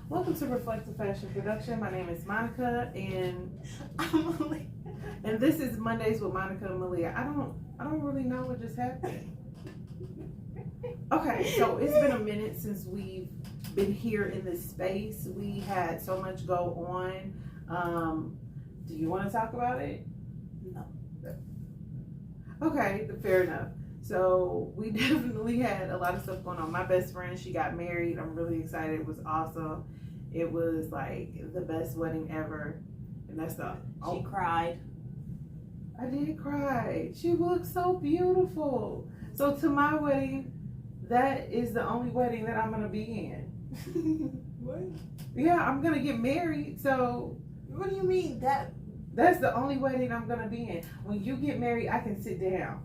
Welcome to Reflective Fashion Production. My name is Monica, and and this is Mondays with Monica and Maliyah. I don't really know what just happened. Okay, so it's been a minute since we've been here in this space. We had so much go on. Do you want to talk about it? No. Okay, fair enough. So we definitely had a lot of stuff going on. My best friend, she got married. I'm really excited. It was awesome. It was like the best wedding ever. And that's the She cried. I did cry. She looked so beautiful. So to my wedding, that is the only wedding that I'm gonna be in. What? Yeah, I'm gonna get married. So What do you mean that? that's the only wedding I'm gonna be in. When you get married, I can sit down.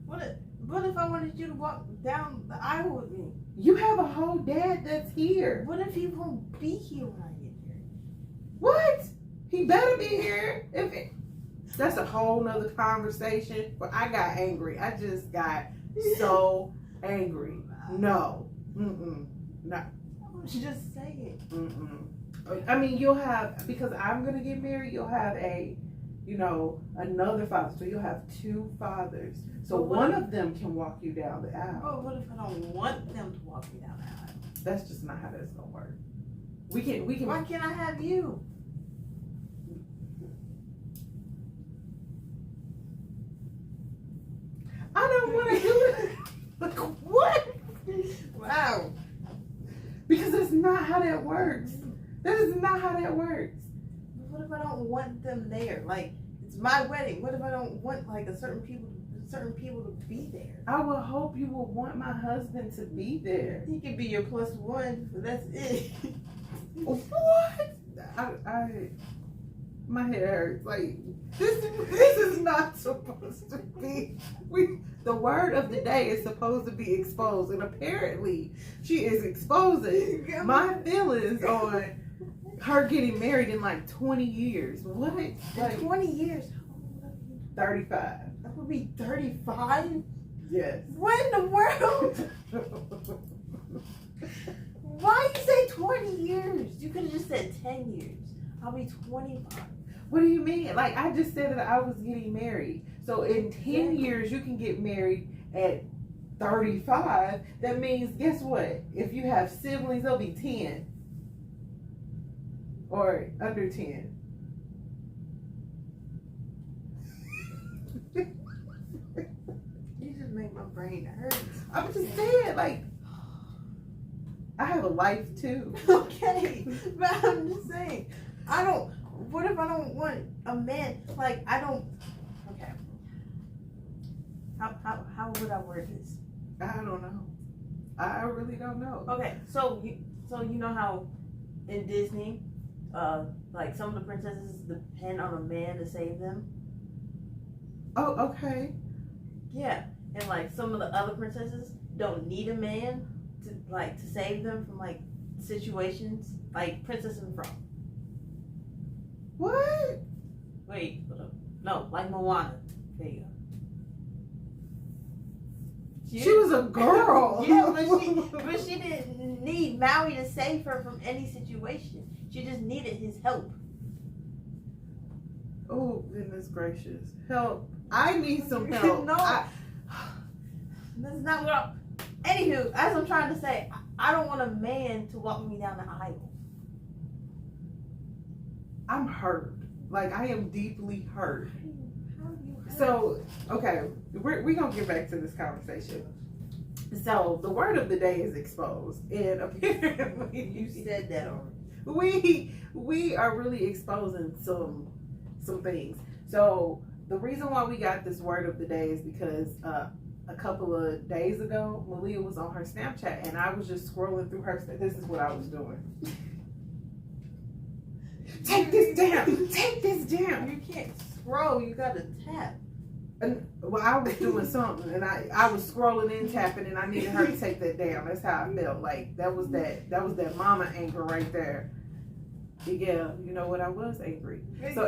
What if I wanted you to walk down the aisle with me? You have a whole dad that's here. What if he won't be here when I get here? What? He better be here. That's a whole nother conversation. But I got angry. I just got so angry. No. No. She just say it. I mean, you'll have, because I'm going to get married, you'll have another father. So you'll have two fathers. So one of them can walk you down the aisle. Oh, what if I don't want them to walk me down the aisle? That's just not how that's going to work. We can. Why can't I have you? I don't want to do it. Like, what? Wow. Because that's not how that works. That is not how that works. What if I don't want them there? Like, it's my wedding. What if I don't want like certain people to be there? I would hope you would want my husband to be there. He could be your plus one, but that's it. What? My head hurts. Like, this is not supposed to be. The word of the day is supposed to be exposed, and apparently she is exposing my feelings on her getting married in like 20 years. What? Like 20 years? 35. That would be 35? Yes. What in the world? Why you say 20 years? You could have just said 10 years. I'll be 25. What do you mean? Like, I just said that I was getting married. So in 10 years, you can get married at 35. That means, guess what? If you have siblings, they'll be 10. Or under 10. You just make my brain hurt. I'm just saying, like, I have a life too. Okay, but I'm just saying, what if I don't want a man, like, okay. How would I word this? I don't know. I really don't know. Okay, so you know how in Disney, like some of the princesses depend on a man to save them? Oh, okay. Yeah, and like some of the other princesses don't need a man to save them from like situations, like Princess and Frog. What? Wait, hold up. No, like Moana. There you go. She was a girl. Yeah, but she didn't need Maui to save her from any situation. She just needed his help. Oh, goodness gracious. Help. I need some help. No. That's not what Anywho, as I'm trying to say, I don't want a man to walk me down the aisle. I'm hurt. Like, I am deeply hurt. How are you hurt? So, okay, we're going to get back to this conversation. So, the word of the day is exposed. And apparently, You said that already. we are really exposing some things. So, the reason why we got this word of the day is because a couple of days ago, Maliyah was on her Snapchat, and I was just scrolling through her. This is what I was doing. Take this down. Take this down. You can't scroll. You gotta tap. And, well, I was doing something, and I was scrolling and tapping, and I needed her to take that down. That's how I felt. Like that was that mama anger right there. Yeah, you know what? I was angry. Exactly. So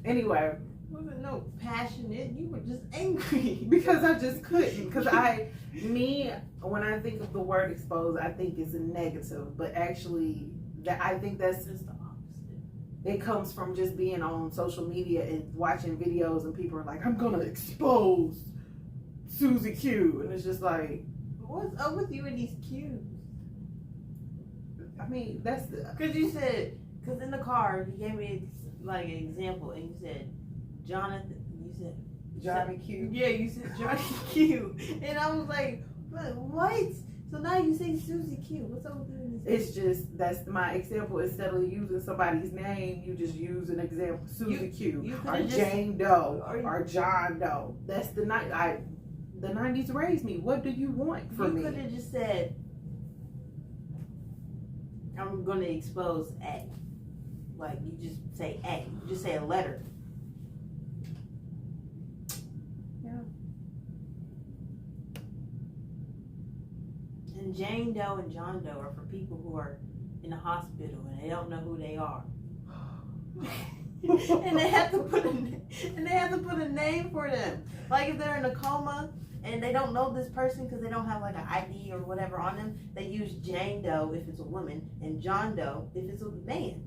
anyway, wasn't no passionate. You were just angry. Because I just couldn't. Because when I think of the word exposed, I think it's a negative. But actually, I think that's Just the opposite. it comes from just being on social media and watching videos, and people are like, I'm gonna expose Susie Q, and it's just like, What's up with you and these cues? I mean, that's the Because you said, because in the car, you gave me like an example, and you said, Jonathan, you said, Johnny Q. yeah, you said Johnny Q. And I was like, what? So now you say Susie Q. What's up with you and this? It's just, that's my example. Instead of using somebody's name, you just use an example, Susie Q, you or could've just- Jane Doe, or you- or John Doe. That's the night. The 90s raised me. What do you want from You could me? have just said, I'm going to expose A. Like, you just say A. You just say a letter. Yeah. And Jane Doe and John Doe are for people who are in the hospital and they don't know who they are. and they have to put a name for them. Like if they're in a coma and they don't know this person because they don't have like an ID or whatever on them, they use Jane Doe if it's a woman and John Doe if it's a man.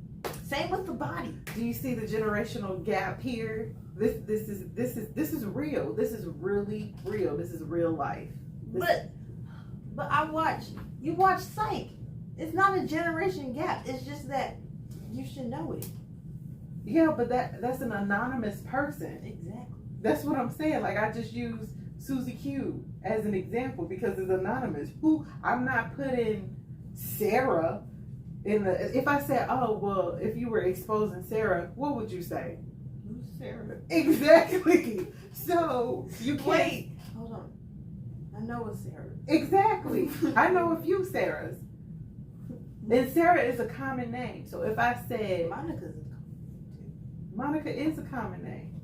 Same with the body. Do you see the generational gap here? This is real. This is really real. This is real life. But you watch Psych. It's not a generation gap. It's just that you should know it. Yeah, but that's an anonymous person. Exactly. That's what I'm saying. Like, I just use Susie Q as an example because it's anonymous. Who I'm not putting Sarah in the. If I said, oh well, if you were exposing Sarah, what would you say? Who's Sarah? Exactly. So you can't. Wait, hold on. I know it's Sarah. Exactly. I know a few Sarahs. And Sarah is a common name. So if I said Monica's Monica is a common name.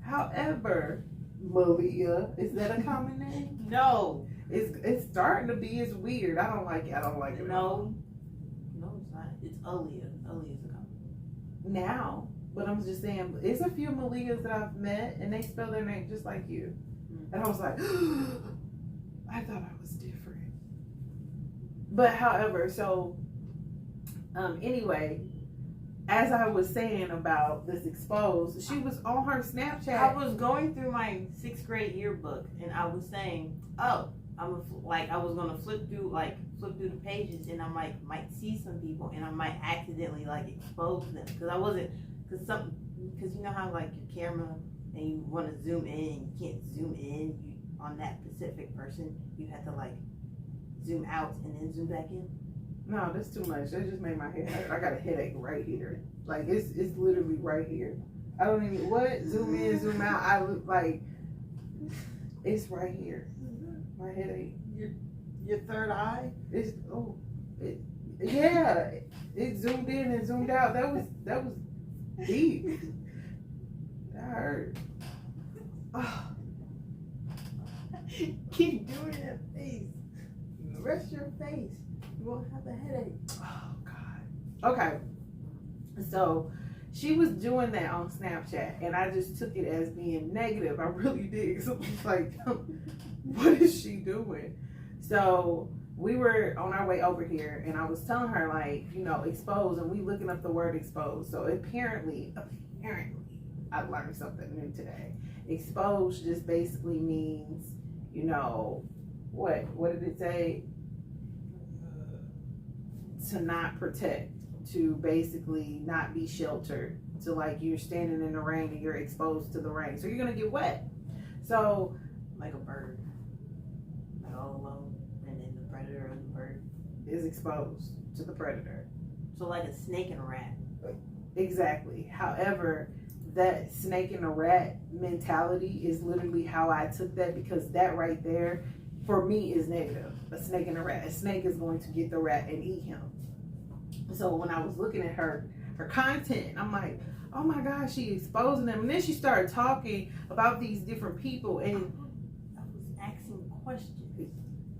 However, Maliyah, is that a common name? no. It's starting to be. It's weird. I don't like it. I don't like it. No, it's not. It's Aaliyah. Aaliyah's a common. Now, but I'm just saying, it's a few Maliyahs that I've met, and they spell their name just like you. And I was like, I thought I was different. But however, so anyway, as I was saying about this exposed, she was on her Snapchat. I was going through my 6th grade yearbook, and I was saying, oh, I was gonna flip through the pages, and I might see some people, and I might accidentally like expose them because you know how like your camera and you want to zoom in, you can't zoom in on that specific person. You have to like zoom out and then zoom back in. No, that's too much. That just made my head hurt. I got a headache right here. Like it's literally right here. I don't even zoom in, zoom out. I look like it's right here. My headache. Your third eye. It zoomed in and zoomed out. That was deep. That hurt. Oh. Keep doing that face. Rest your face. You won't have a headache. Oh God. Okay. So she was doing that on Snapchat, and I just took it as being negative. I really did. So I was like, what is she doing? So we were on our way over here, and I was telling her, like, expose, and we looking up the word expose. So apparently, I learned something new today. Expose just basically means, what did it say? To not protect, to basically not be sheltered, to like you're standing in the rain and you're exposed to the rain, so you're gonna get wet. So like a bird, like all alone, and then the predator of the bird is exposed to the predator. So like a snake and a rat. Exactly. However, that snake and a rat mentality is literally how I took that, because that right there for me is negative. A snake and a rat. A snake is going to get the rat and eat him. So when I was looking at her content, I'm like, oh my gosh, she exposing them. And then she started talking about these different people, and I was asking questions.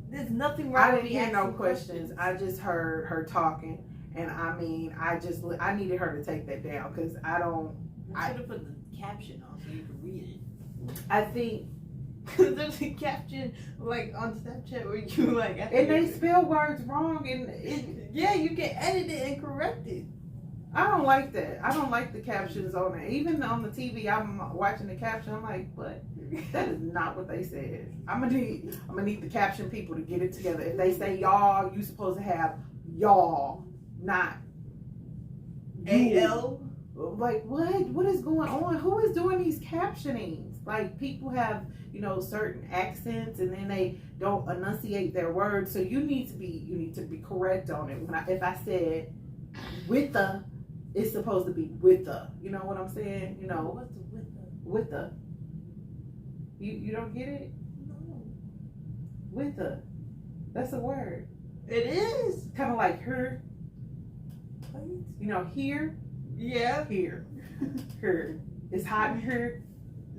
There's nothing wrong I with didn't me hear no asking questions. I just heard her talking, and I mean, I needed her to take that down, because I should have put the caption on so you can read it. I think. Cause there's a caption like on Snapchat where you like. And they spell words wrong, and yeah, you can edit it and correct it. I don't like that. I don't like the captions on it. Even on the TV, I'm watching the caption. I'm like, but that is not what they said. I'm gonna need the caption people to get it together. If they say y'all, you supposed to have y'all, not AL. Like what? What is going on? Who is doing these captionings? Like people have, certain accents, and then they don't enunciate their words. So you need to be correct on it. If I said with the, it's supposed to be with the. You know what I'm saying? What's the with the? With the. You don't get it? No. With the. That's a word. It is. Kind of like her. What? Here. Yeah. Here. Her. It's hot in here.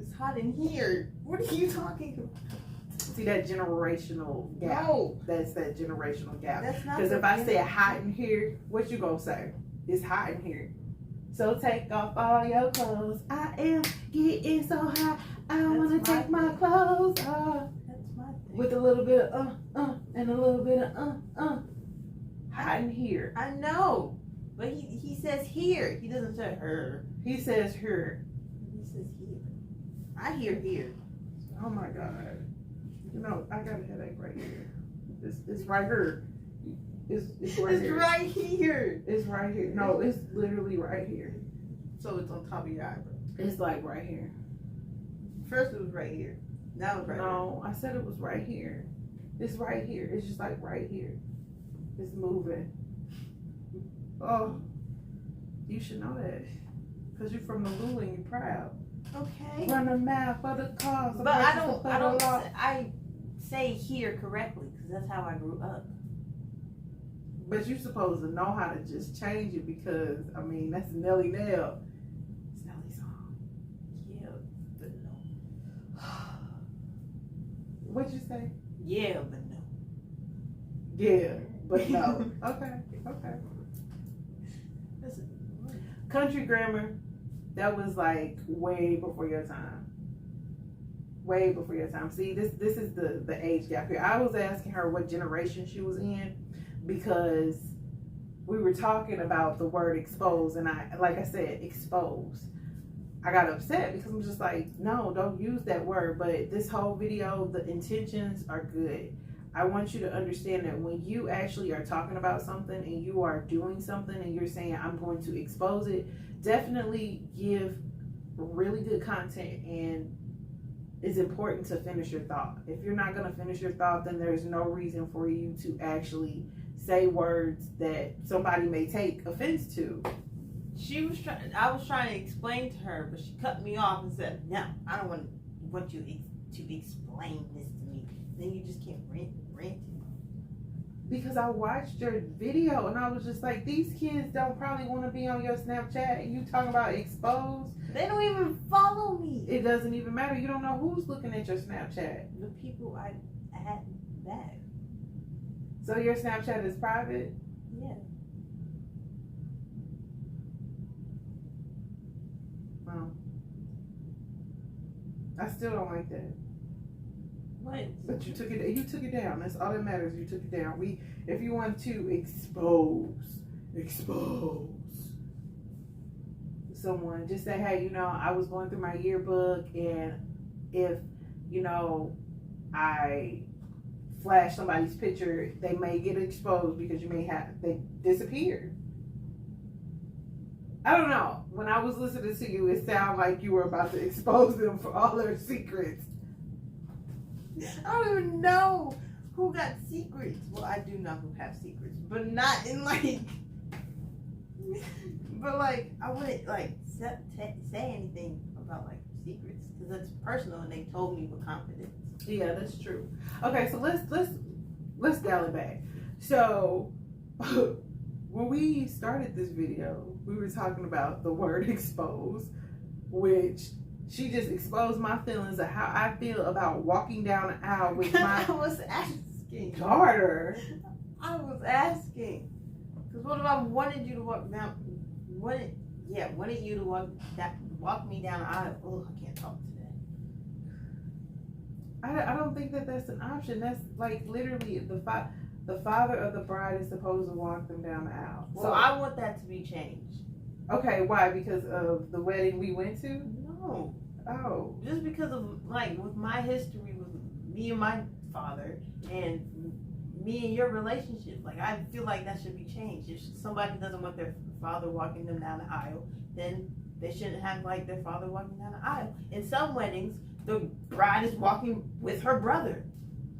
It's hot in here. What are you talking about? See that generational gap? No. That's that generational gap. That's not. Because if I say hot in here, what you gonna say? It's hot in here. So take off all your clothes. I am getting so hot. I wanna take my clothes off. That's my thing. With a little bit of and a little bit of hot in here. I know. But he says here. He doesn't say her. He says her. He says here. I hear here. Oh my God. I got a headache right here. It's right here. It's right here. It's right here. It's right here. No, it's literally right here. So it's on top of your eyebrow. It's like right here. First it was right here. Now it's right here. No, I said it was right here. It's right here. It's just like right here. It's moving. Oh, you should know that. Because you're from the Lula and you're proud. Okay. Run a map for the cars. But I say here correctly because that's how I grew up. But you're supposed to know how to just change it because, that's Nelly Nail. It's Nelly's song. Yeah, but no. What'd you say? Yeah, but no. Yeah, but no. Okay. Country grammar, that was like way before your time. Way before your time. See, this is the age gap here. I was asking her what generation she was in because we were talking about the word expose, and like I said, expose. I got upset because I'm just like, no, don't use that word. But this whole video, the intentions are good. I want you to understand that when you actually are talking about something and you are doing something and you're saying, I'm going to expose it, definitely give really good content, and it's important to finish your thought. If you're not going to finish your thought, then there's no reason for you to actually say words that somebody may take offense to. I was trying to explain to her, but she cut me off and said, no, I don't want you to explain this to me. Then you just can't rant. Because I watched your video and I was just like, these kids don't probably want to be on your Snapchat and you talking about exposed. They don't even follow me. It doesn't even matter. You don't know who's looking at your Snapchat. The people I add back. So your Snapchat is private? Yeah. Wow. I still don't like that. What? But you took it down. That's all that matters. You took it down. If you want to expose someone, just say, hey, I was going through my yearbook, and if I flash somebody's picture, they may get exposed because they disappeared. I don't know. When I was listening to you, it sounded like you were about to expose them for all their secrets. I don't even know who got secrets. Well, I do know who have secrets, but not in but I wouldn't say anything about secrets because it's personal and they told me with confidence. Yeah, that's true. Okay, so let's dial it back. So when we started this video, we were talking about the word expose, which she just exposed my feelings of how I feel about walking down the aisle with my I was asking. daughter. I was asking. Because what if I wanted you to walk down? yeah, wanted you to walk me down the aisle. Oh, I can't talk today. I don't think that that's an option. That's like literally the father of the bride is supposed to walk them down the aisle. Well, I want that to be changed. Okay, why? Because of the wedding we went to? No. Oh. Just because of, like, with my history with me and my father and me and your relationship. Like, I feel like that should be changed. If somebody doesn't want their father walking them down the aisle, then they shouldn't have, like, their father walking down the aisle. In some weddings, the bride is walking with her brother,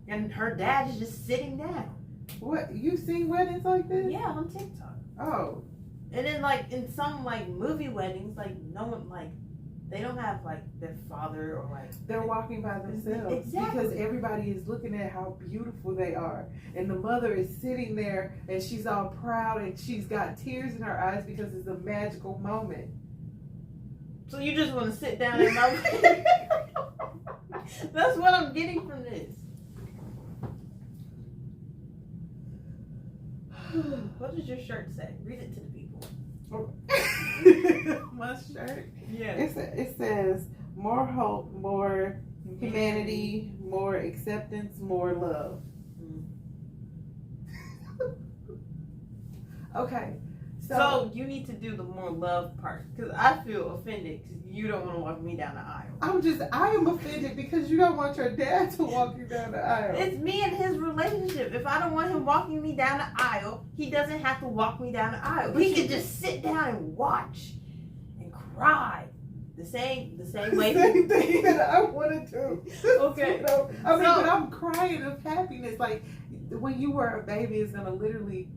and her dad is just sitting down. What? You seen weddings like this? Yeah, on TikTok. Oh. And then, like, in some, like, movie weddings, like, no one, like, they don't have, like, their father or, like... They're walking by themselves. Exactly. Because everybody is looking at how beautiful they are. And the mother is sitting there, and she's all proud, and she's got tears in her eyes because it's a magical moment. So you just want to sit down and know? That's what I'm getting from this. What does your shirt say? Read it to the people. My shirt? Yeah. It says, more hope, more humanity, more acceptance, more love. Okay. So you need to do the more love part. Because I feel offended because you don't want to walk me down the aisle. I am offended because you don't want your dad to walk you down the aisle. It's me and his relationship. If I don't want him walking me down the aisle, he doesn't have to walk me down the aisle. He could just sit down and watch and cry. The same way. Same thing that I want to do. Okay. You know, but I'm crying of happiness. Like, when you were a baby, it's gonna literally,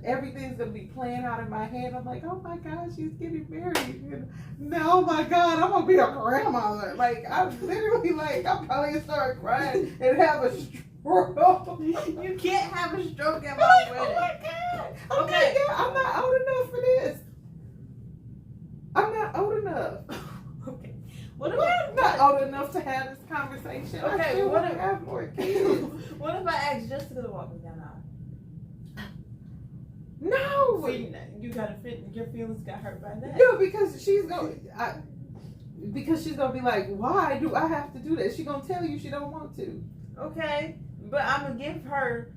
everything's gonna be playing out in my head. I'm like, oh my God, she's getting married. And now, oh my God, I'm gonna be a grandmother. Like, I'm literally like, I'm probably gonna start crying and have a stroke. You can't have a stroke at my wedding. Oh my God. Okay. I'm not old enough for this. I'm not old enough. Okay. I'm not old enough to have this conversation. Okay, I still want to have more kids. What if I ask Jessica to walk me down the aisle? No. See, you gotta fit. Your feelings got hurt by that. No, because she's gonna be like, why do I have to do that? She's gonna tell you she don't want to. Okay, but I'm gonna give her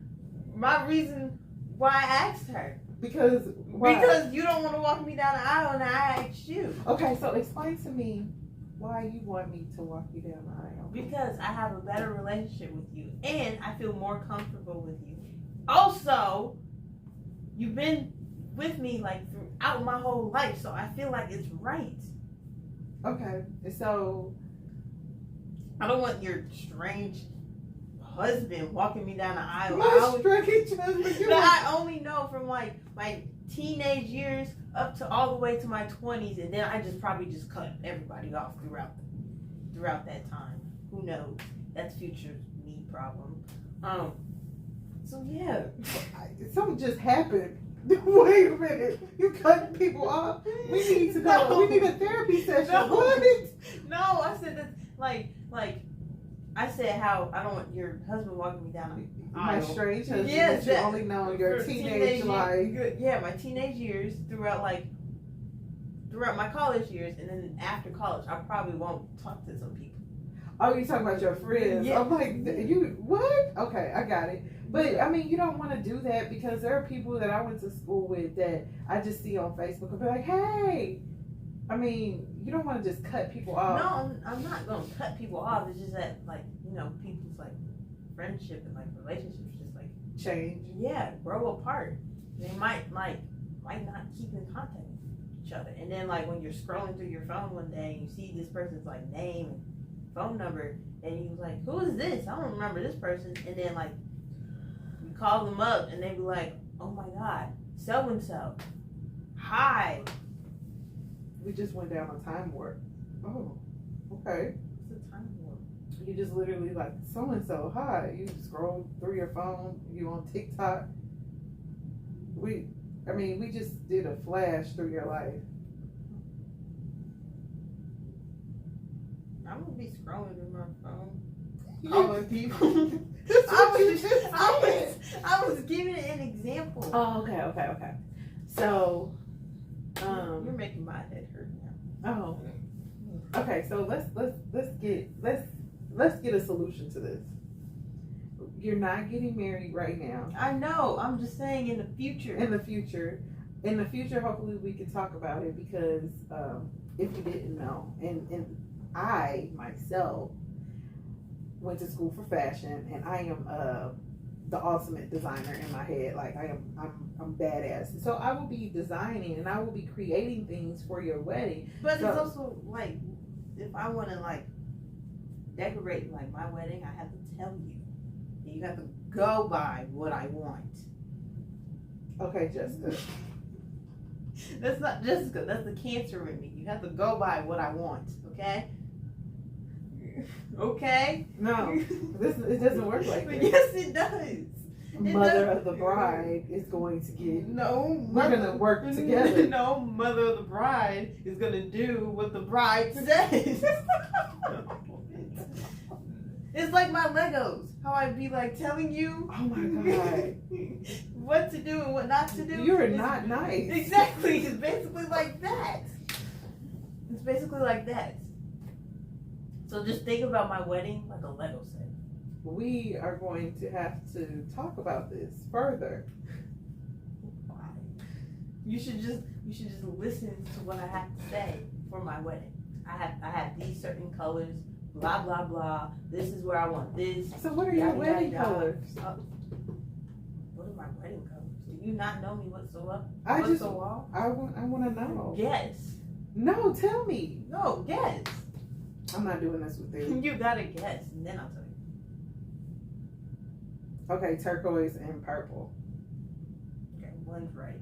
my reason why I asked her. Because you don't want to walk me down the aisle, and I asked you. Okay, so explain to me why you want me to walk you down the aisle. Because I have a better relationship with you, and I feel more comfortable with you. Also, you've been with me like throughout my whole life, so I feel like it's right. Okay, so I don't want your strange husband walking me down the aisle. My strange husband. That I only know from like my teenage years up to all the way to my 20s, and then I probably cut everybody off throughout that time. Who knows? That's future me problem. So yeah, something just happened. Wait a minute, you cutting people off? We need to know. No. We need a therapy session. No. What? No, I said that like I said how I don't want your husband walking me down the My aisle. strange husband Yes, that you only know your teenage life. Yeah, my teenage years throughout my college years, and then after college, I probably won't talk to some people. Oh, you talking about your friends? Yeah. I'm like, you what? Okay, I got it. But I mean, you don't want to do that because there are people that I went to school with that I just see on Facebook and be like, hey. I mean, you don't want to just cut people off. No, I'm not gonna cut people off. It's just that people's like friendship and like relationships just like Change. Yeah, grow apart. They might not keep in contact with each other. And then like when you're scrolling through your phone one day and you see this person's like name and phone number and you're like, who is this? I don't remember this person. And then like you call them up and they be like, oh my God, so and so. Hi. We just went down a time warp. Oh, okay. What's a time warp? You just literally like, so and so, hi. You scroll through your phone, you on TikTok. We just did a flash through your life. I'm gonna be scrolling through my phone. Yeah. Calling people. I was giving an example. Oh, okay. So You're making my head hurt now. Oh. Okay, so let's get a solution to this. You're not getting married right now. I know. I'm just saying in the future. In the future, hopefully we can talk about it because if you didn't know, and I myself went to school for fashion, and I am the ultimate designer in my head. Like I'm badass. So I will be designing and I will be creating things for your wedding. But it's also like, if I want to like decorate like my wedding, I have to tell you. You have to go by what I want. Okay, Jessica. That's not Jessica. That's the Cancer in me. You have to go by what I want. Okay. Okay. No, it doesn't work like that. Yes, it does. Mother of the bride is going to get. No, we're gonna work together. No, mother of the bride is gonna do what the bride says. It's like my Legos. How I'd be like telling you. Oh my God. What to do and what not to do. You're not nice. Exactly. It's basically like that. It's basically like that. So just think about my wedding like a Lego set. We are going to have to talk about this further. You should just listen to what I have to say for my wedding. I have these certain colors. Blah blah blah. This is where I want this. So what are your wedding colors? What are my wedding colors? Do you not know me whatsoever? I want to know. Guess. No, tell me. No, guess. I'm not doing this with you. You gotta guess, and then I'll tell you. Okay, turquoise and purple. Okay, one's right.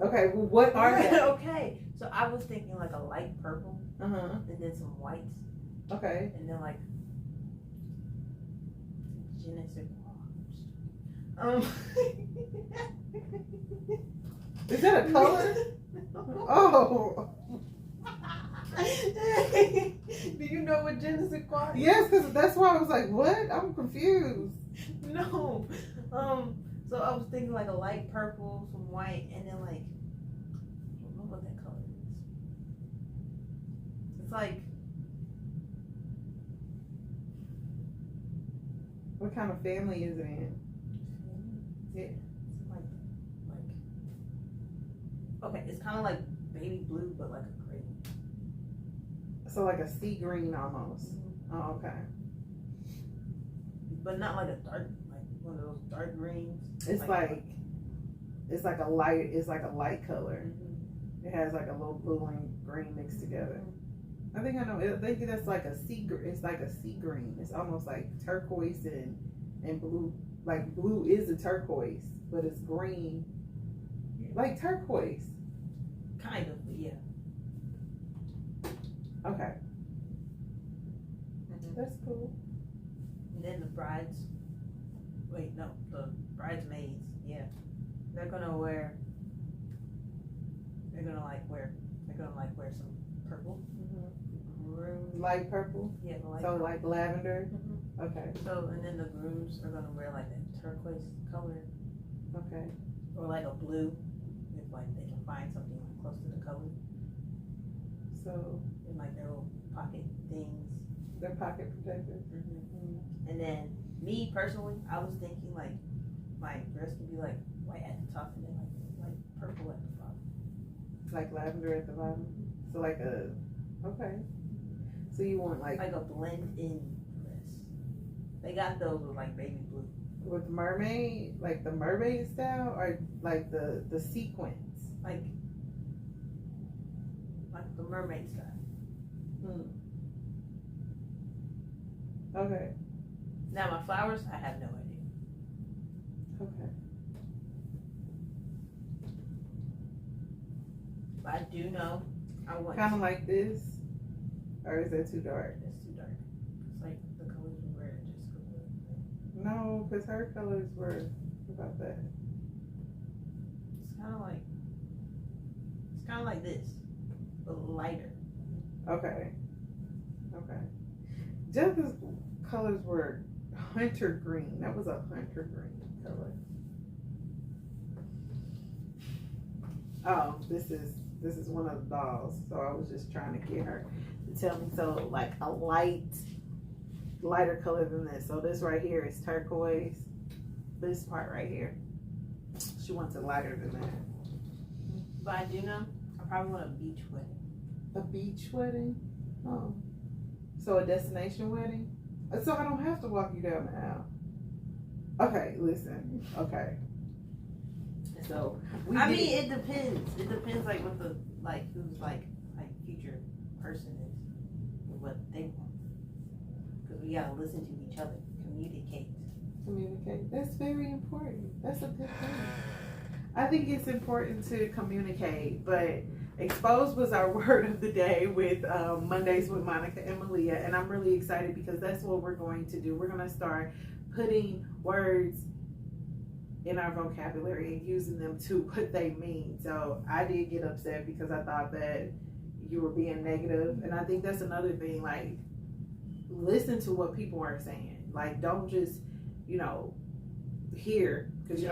Okay, well, what are they? Okay, so I was thinking like a light purple, and then some whites. Okay. And then like je ne sais quoi. Is that a color? Oh. Do you know what je ne sais quoi is? Yes, because that's why I was like, what? I'm confused. No. So I was thinking like a light purple, some white, and then like I don't know what that color is. It's like, what kind of family is it in? Yeah. Okay, it's kind of like baby blue, but like a green. So like a sea green almost. Oh, okay. But not like a dark, like one of those dark greens. It's like a light color. It has like a little blue and green mixed together. I think I know. I think that's like a sea. It's like a sea green. It's almost like turquoise and blue. Like blue is a turquoise, but it's green, like turquoise. Kind of, but yeah. Okay, that's cool. And then the bridesmaids. Yeah, they're gonna wear some purple. Light purple. Yeah, the light so purple. like lavender. Okay. So and then the grooms are gonna wear like a turquoise color. Okay. Or like a blue, if like they can find something like close to the color. So And like their little pocket things. They're pocket protectors. And then me personally, I was thinking like my dress could be like white at the top and then like purple at the bottom. Like lavender at the bottom. So like okay. So you want like a blend in dress. They got those with like baby blue. With mermaid, like the mermaid style, or like the sequins? Like the mermaid style. Okay. Now my flowers, I have no idea. Okay. But I do know I want kind of like this, or is that too dark? It's too dark. It's like the colors we wear just go with it. No, because her colors were about that. It's kind of like this, but lighter. Okay. Jessica's colors were hunter green. That was a hunter green color. Oh, this is This is one of the dolls. So I was just trying to get her to tell me. So like a lighter color than this. So this right here is turquoise. This part right here, she wants it lighter than that. But I do know I probably want a beach wedding. A beach wedding? Oh. So a destination wedding? So I don't have to walk you down the aisle. Okay, listen. Okay. So it depends. It depends like what the who's like future person is and what they want. Because we gotta listen to each other, communicate. That's very important. That's a good thing. I think it's important to communicate, but exposed was our word of the day with Mondays with Monica and Maliyah, and I'm really excited because that's what we're going to do. We're going to start putting words in our vocabulary and using them to what they mean. So I did get upset because I thought that you were being negative, and I think that's another thing. Like, listen to what people are saying. Like, don't just hear, because you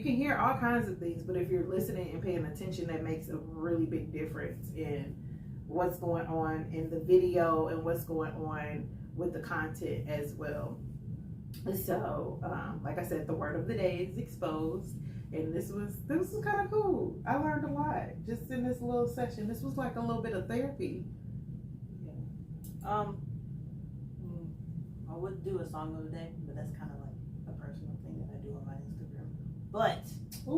can hear all kinds of things, but if you're listening and paying attention, that makes a really big difference in what's going on in the video and what's going on with the content as well. So like I said, the word of the day is exposed, and this was kind of cool. I learned a lot just in this little session. This was like a little bit of therapy. I would do a song of the day, but that's kind of like a personal thing that I do on my Instagram. But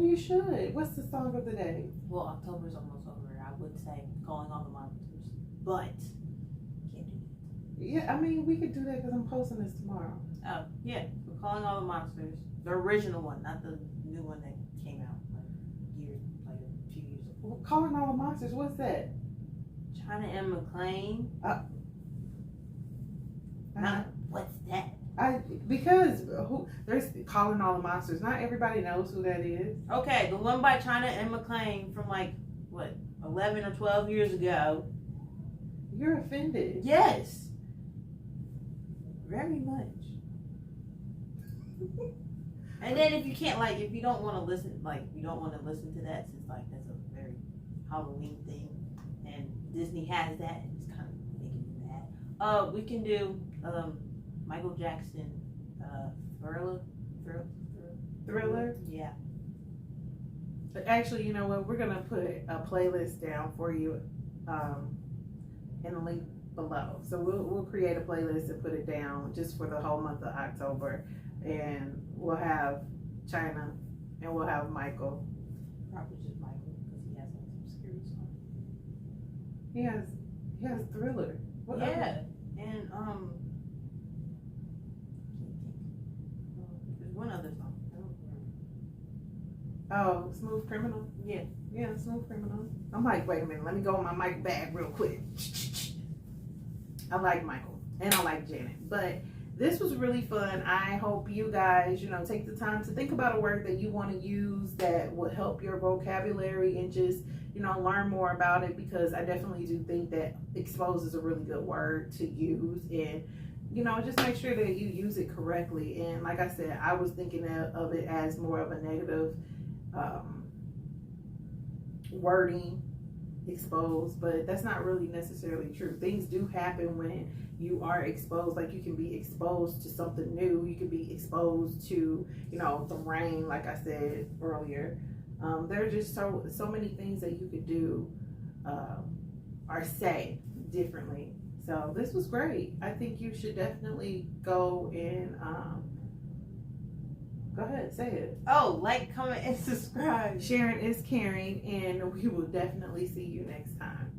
you should. What's the song of the day? Well, October's almost over. I would say calling all the monsters, but can't do it. Yeah, I mean, we could do that because I'm posting this tomorrow. Oh yeah, we're calling all the monsters. The original one, not the new one that came out like a few years ago. Well, calling all the monsters. What's that? China and McClain. What's that? Because there's calling all the monsters. Not everybody knows who that is. Okay, the one by China and McClain from 11 or 12 years ago. You're offended. Yes. Very much. And then if you don't want to listen, to that, since that's a very Halloween thing, and Disney has that, and it's kind of making me mad. We can do Michael Jackson, Thriller. Yeah. But actually, you know what? We're gonna put a playlist down for you, in the link below. So we'll create a playlist and put it down just for the whole month of October, and we'll have China and we'll have Michael. Probably just Michael because he has some scary songs. He has Thriller. What yeah, and there's one other song. I don't remember. Oh, Smooth Criminal. Yeah. Yeah, Smooth Criminal. I'm like, wait a minute, let me go on my mic bag real quick. I like Michael and I like Janet, but this was really fun. I hope you guys, take the time to think about a word that you want to use that will help your vocabulary and just, learn more about it, because I definitely do think that expose is a really good word to use, and, just make sure that you use it correctly. And like I said, I was thinking of it as more of a negative wording, exposed, but that's not really necessarily true. Things do happen when you are exposed. Like, you can be exposed to something new. You could be exposed to, the rain, like I said earlier. There are just so many things that you could do or say differently. So this was great. I think you should definitely go and go ahead, say it. Oh, like, comment, and subscribe. Sharing is caring, and we will definitely see you next time.